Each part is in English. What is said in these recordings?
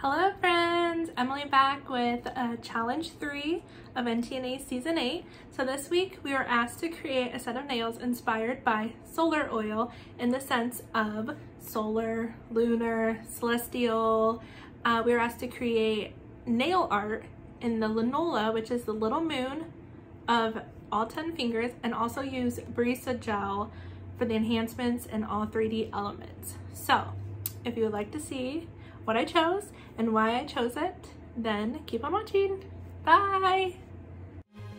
Hello friends! Emily back with challenge 3 of NTNA season 8. So this week we were asked to create a set of nails inspired by solar oil in the sense of solar, lunar, celestial. We were asked to create nail art in the Lunula, which is the little moon of all 10 fingers, and also use Brisa gel for the enhancements and all 3D elements. So if you would like to see what I chose and why I chose it, then keep on watching. Bye!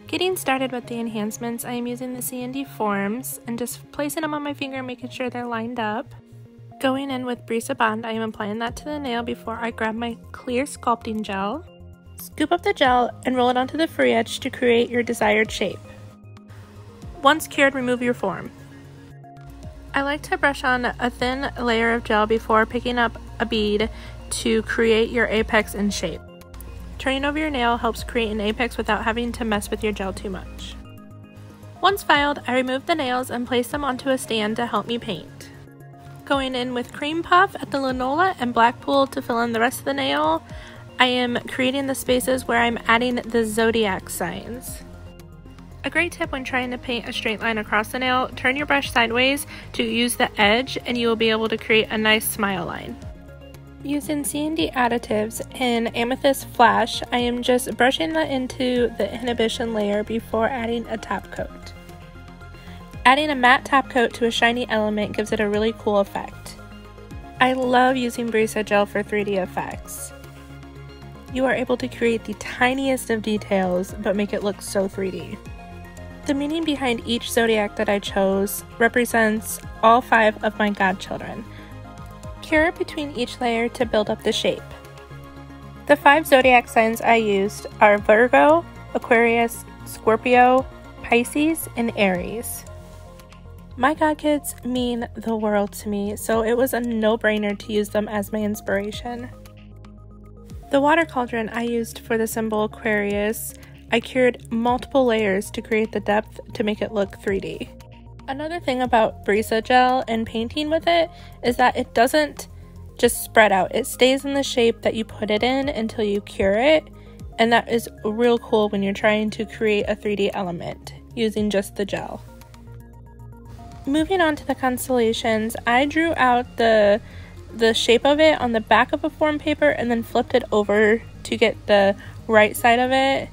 Getting started with the enhancements, I am using the C&D forms and just placing them on my finger, making sure they're lined up. Going in with Brisa Bond, I am applying that to the nail before I grab my clear sculpting gel. Scoop up the gel and roll it onto the free edge to create your desired shape. Once cured, remove your form. I like to brush on a thin layer of gel before picking up a bead to create your apex in shape. Turning over your nail helps create an apex without having to mess with your gel too much. Once filed, I remove the nails and place them onto a stand to help me paint. Going in with cream puff at the Lunula and black pool to fill in the rest of the nail, I am creating the spaces where I'm adding the zodiac signs. A great tip when trying to paint a straight line across the nail, turn your brush sideways to use the edge and you will be able to create a nice smile line. Using C&D additives in Amethyst Flash, I am just brushing that into the inhibition layer before adding a top coat. Adding a matte top coat to a shiny element gives it a really cool effect. I love using Brisa gel for 3D effects. You are able to create the tiniest of details but make it look so 3D. The meaning behind each zodiac that I chose represents all 5 of my godchildren. Cure between each layer to build up the shape. The 5 zodiac signs I used are Virgo, Aquarius, Scorpio, Pisces, and Aries. My godkids mean the world to me, so it was a no-brainer to use them as my inspiration. The water cauldron I used for the symbol Aquarius, I cured multiple layers to create the depth to make it look 3D. Another thing about Brisa gel and painting with it is that it doesn't just spread out. It stays in the shape that you put it in until you cure it, and that is real cool when you're trying to create a 3D element using just the gel. Moving on to the constellations, I drew out the shape of it on the back of a form paper and then flipped it over to get the right side of it.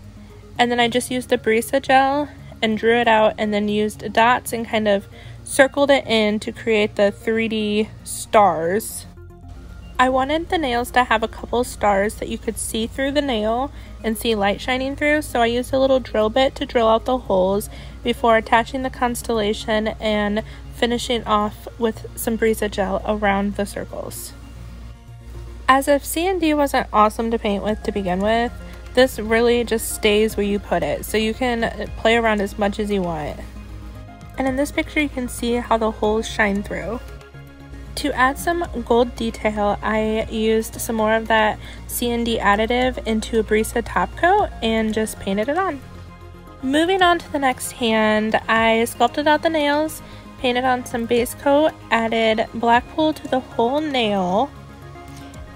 And then I just used the Brisa gel and drew it out and then used dots and kind of circled it in to create the 3D stars. I wanted the nails to have a couple stars that you could see through the nail and see light shining through, so I used a little drill bit to drill out the holes before attaching the constellation and finishing off with some Brisa gel around the circles. As if C&D wasn't awesome to paint with to begin with, this really just stays where you put it, so you can play around as much as you want. And in this picture you can see how the holes shine through. To add some gold detail, I used some more of that C&D additive into a Brisa top coat and just painted it on. Moving on to the next hand, I sculpted out the nails, painted on some base coat, added black pool to the whole nail,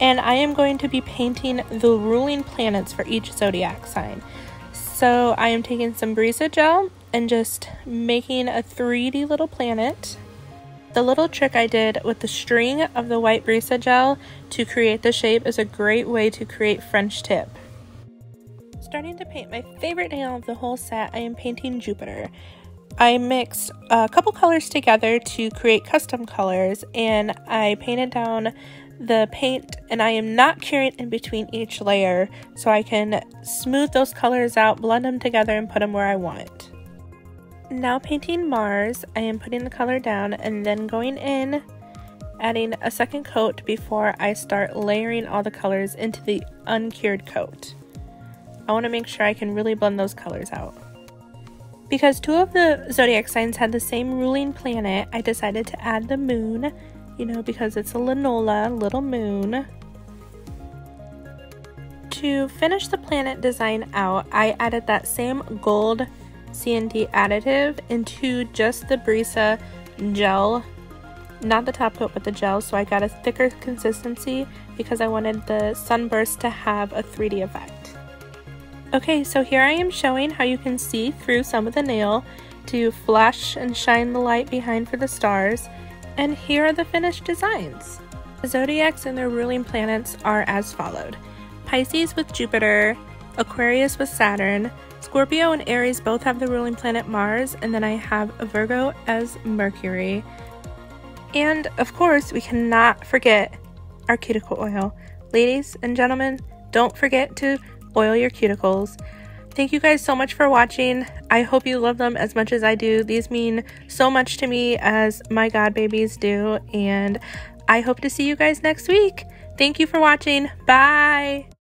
and I am going to be painting the ruling planets for each zodiac sign. So I am taking some Brisa gel and just making a 3D little planet. The little trick I did with the string of the white Brisa gel to create the shape is a great way to create French tip. Starting to paint my favorite nail of the whole set, I am painting Jupiter. I mixed a couple colors together to create custom colors, and I painted down the paint, and I am not curing in between each layer so I can smooth those colors out, blend them together, and put them where I want. Now painting Mars, I am putting the color down and then going in, adding a second coat before I start layering all the colors into the uncured coat. I want to make sure I can really blend those colors out. Because 2 of the zodiac signs had the same ruling planet, I decided to add the moon, because it's a Lunula, little moon. To finish the planet design out, I added that same gold C&D additive into just the Brisa gel not the top coat but the gel, so I got a thicker consistency because I wanted the sunburst to have a 3D effect. Okay, so here I am showing how you can see through some of the nail to flash and shine the light behind for the stars, and here are the finished designs. The zodiacs and their ruling planets are as followed: Pisces with Jupiter, Aquarius with Saturn, Scorpio and Aries both have the ruling planet Mars, and then I have Virgo as Mercury. And of course, we cannot forget our cuticle oil. Ladies and gentlemen, don't forget to oil your cuticles. Thank you guys so much for watching. I hope you love them as much as I do. These mean so much to me, as my god babies do, and I hope to see you guys next week. Thank you for watching. Bye!